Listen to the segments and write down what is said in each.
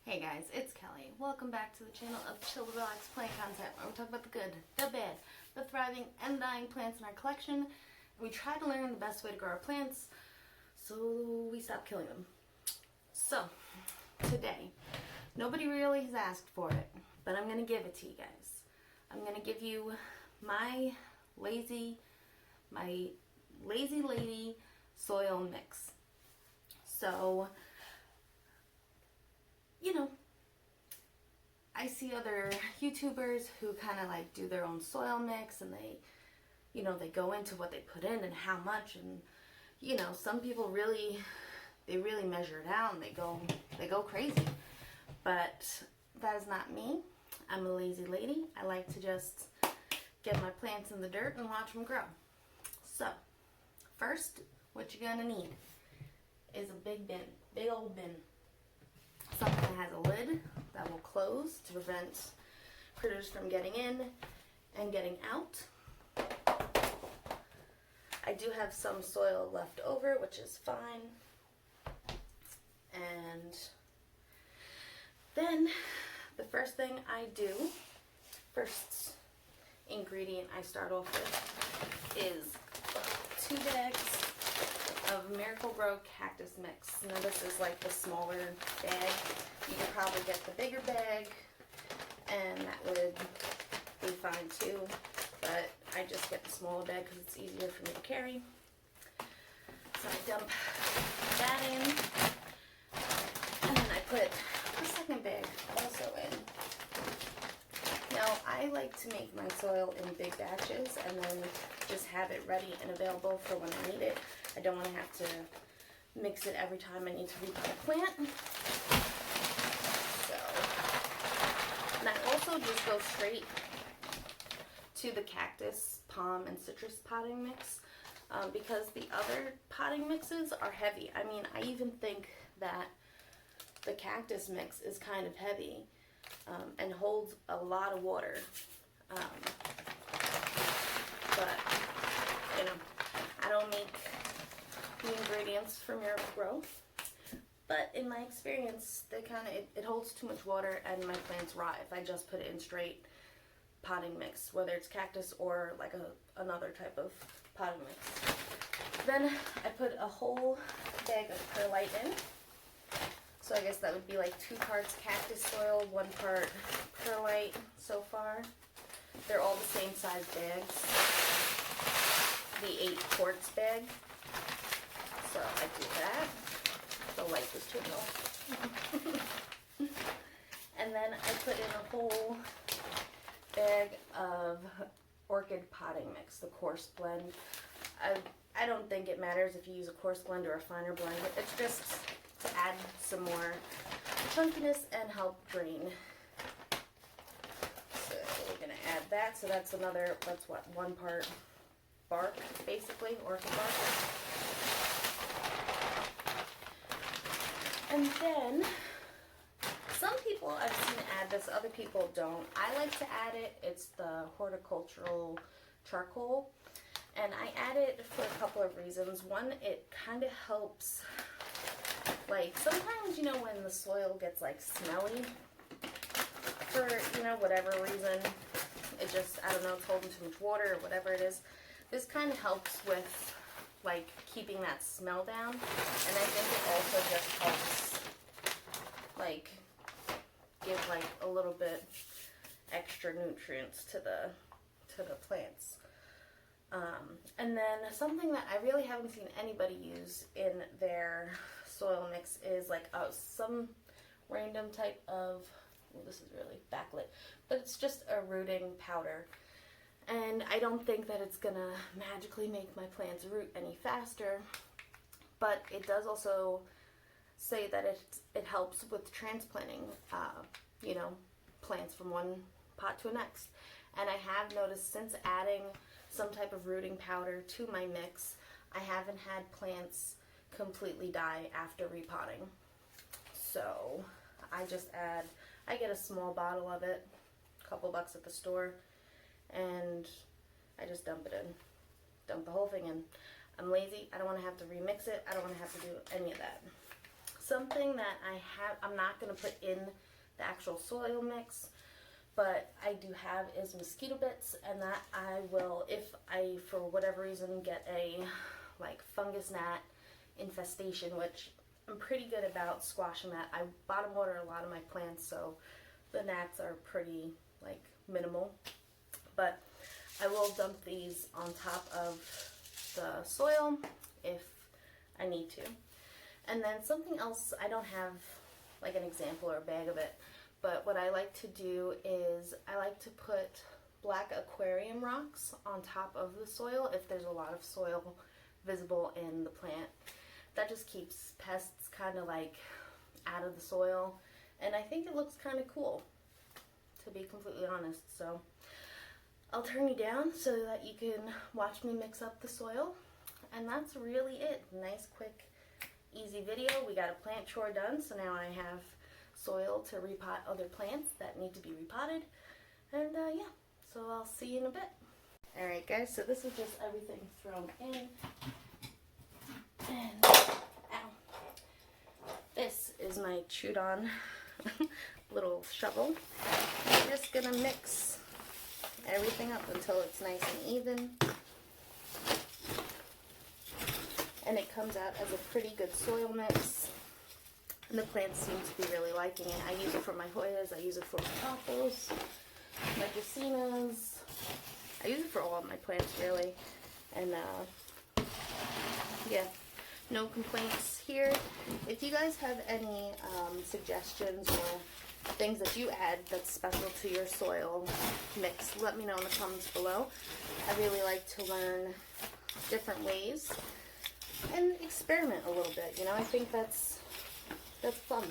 Hey guys, it's Kelly. Welcome back to the channel of Chill Relax Plant Content, where we talk about the good, the bad, the thriving and dying plants in our collection. We try to learn the best way to grow our plants so we stop killing them. So, today, nobody really has asked for it, but I'm going to give it to you guys. I'm going to give you my lazy lady soil mix. So, you know, I see other YouTubers who kind of like do their own soil mix, and they go into what they put in and how much, and some people really measure it out and they go crazy. But that is not me. I'm a lazy lady. I like to just get my plants in the dirt and watch them grow. So, first, what you're gonna need is a big old bin. Something that has a lid that will close to prevent critters from getting in and getting out. I do have some soil left over, which is fine. And then the first thing I do, first ingredient I start off with is 2 bags of Miracle-Gro cactus mix. Now this is like the smaller bag. You could probably get the bigger bag and that would be fine too, but I just get the smaller bag because it's easier for me to carry. So I dump that in, and then I put the second bag also in. Now I like to make my soil in big batches and then just have it ready and available for when I need it. I don't want to have to mix it every time I need to repot a plant. So, and I also just go straight to the cactus, palm, and citrus potting mix because the other potting mixes are heavy. I mean, I even think that the cactus mix is kind of heavy and holds a lot of water. But, I don't make the ingredients for Miracle-Gro, but in my experience, it holds too much water and my plants rot if I just put it in straight potting mix, whether it's cactus or like another type of potting mix. Then I put a whole bag of perlite in. So I guess that would be like 2 parts cactus soil, 1 part perlite so far. They're all the same size bags. The 8 quarts bag. So I do that. The light was too low. And then I put in a whole bag of orchid potting mix, the coarse blend. I don't think it matters if you use a coarse blend or a finer blend. It's just to add some more chunkiness and help drain. So we're going to add that. So that's 1 part bark, basically, orchid bark. And then, some people I've seen add this, other people don't. I like to add it. It's the horticultural charcoal. And I add it for a couple of reasons. One, it kind of helps, like, sometimes, when the soil gets, like, smelly for, whatever reason, it just, I don't know, it's holding too much water or whatever it is. This kind of helps with, like, keeping that smell down, and I think it also just helps, like, give, like, a little bit extra nutrients to the plants. And then something that I really haven't seen anybody use in their soil mix is, like, some random type of, well, this is really backlit, but it's just a rooting powder. And I don't think that it's gonna magically make my plants root any faster, but it does also say that it helps with transplanting, plants from one pot to the next. And I have noticed since adding some type of rooting powder to my mix, I haven't had plants completely die after repotting. So I get a small bottle of it, a couple bucks at the store, and I just dump the whole thing in. I'm lazy. I don't want to have to remix it. I don't want to have to do any of that. something that I'm not going to put in the actual soil mix, but I do have is mosquito bits, and that I will, if I for whatever reason get a like fungus gnat infestation, which I'm pretty good about squashing that. I bottom water a lot of my plants, so the gnats are pretty like minimal, but I will dump these on top of the soil if I need to. And then something else, I don't have like an example or a bag of it, but what I like to do is I like to put black aquarium rocks on top of the soil if there's a lot of soil visible in the plant. That just keeps pests kind of like out of the soil, and I think it looks kind of cool, to be completely honest. So I'll turn you down so that you can watch me mix up the soil, and that's really it. Nice, quick, easy video. We got a plant chore done, so now I have soil to repot other plants that need to be repotted, and yeah, so I'll see you in a bit. Alright guys, so this is just everything thrown in, and ow, this is my chewed on little shovel. I'm just gonna mix everything up until it's nice and even, and it comes out as a pretty good soil mix, and the plants seem to be really liking it. I use it for my Hoyas, I use it for my tacos, my dracaenas, I use it for all of my plants really, and yeah, no complaints here. If you guys have any suggestions or things that you add that's special to your soil mix, let me know in the comments below. I really like to learn different ways and experiment a little bit, you know. I think that's fun.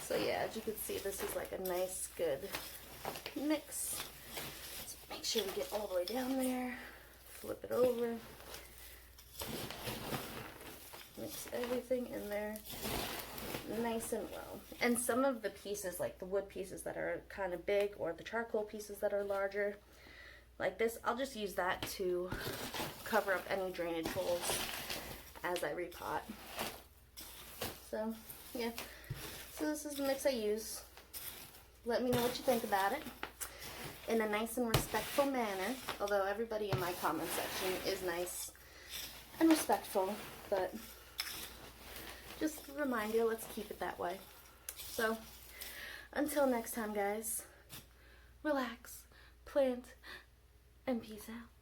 So yeah, as you can see, this is like a nice good mix. So make sure we get all the way down there, flip it over, mix everything in there nice and well. And some of the pieces, like the wood pieces that are kind of big, or the charcoal pieces that are larger, like this, I'll just use that to cover up any drainage holes as I repot. So yeah, so this is the mix I use. Let me know what you think about it in a nice and respectful manner, although everybody in my comment section is nice and respectful, but just a reminder, let's keep it that way. So until next time guys, relax, plant, and peace out.